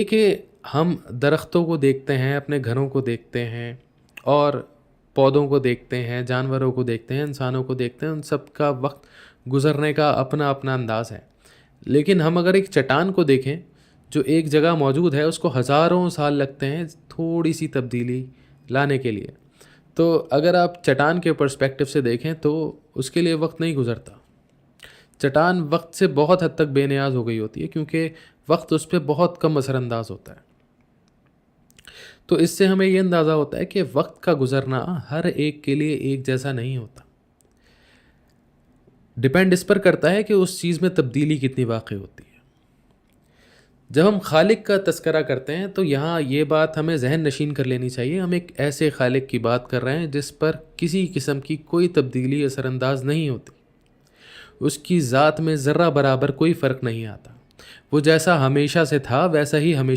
देखिए, हम दरख्तों को देखते हैं, अपने घरों को देखते हैं और पौधों को देखते हैं, जानवरों को देखते हैं, इंसानों को देखते हैं, उन सब का वक़्त गुज़रने का अपना-अपना अंदाज़ है। लेकिन हम अगर एक चट्टान को देखें, जो एक जगह मौजूद है, उसको हज़ारों साल लगते हैं थोड़ी-सी तब्दीली लाने के लिए। तो अगर आप चट्टान के पर्सपेक्टिव से देखें, तो उसके लिए वक़्त नहीं गुज़रता। चट्टान वक़्त से बहुत हद तक बेनियाज़ हो गई होती है क्योंकि वक़्त उस पे बहुत कम असरअंदाज़ होता है। तो इससे हमें ये अंदाज़ा होता है कि वक़्त का गुज़रना हर एक के लिए एक जैसा नहीं होता। डिपेंड इस पर करता है कि उस चीज़ में तब्दीली कितनी वाक़ई होती है। जब हम ख़ालिक का तज़किरा करते हैं तो यहाँ ये बात हमें ज़हन नशीन कर लेनी चाहिए। हम एक ऐसे ख़ालिक की बात कर रहे हैं जिस पर किसी किस्म की कोई तब्दीली असरअंदाज़ नहीं होती। उसकी ज़ात में ज़र्रा बराबर कोई फ़र्क नहीं आता। वो जैसा हमेशा से था वैसा ही हमेशा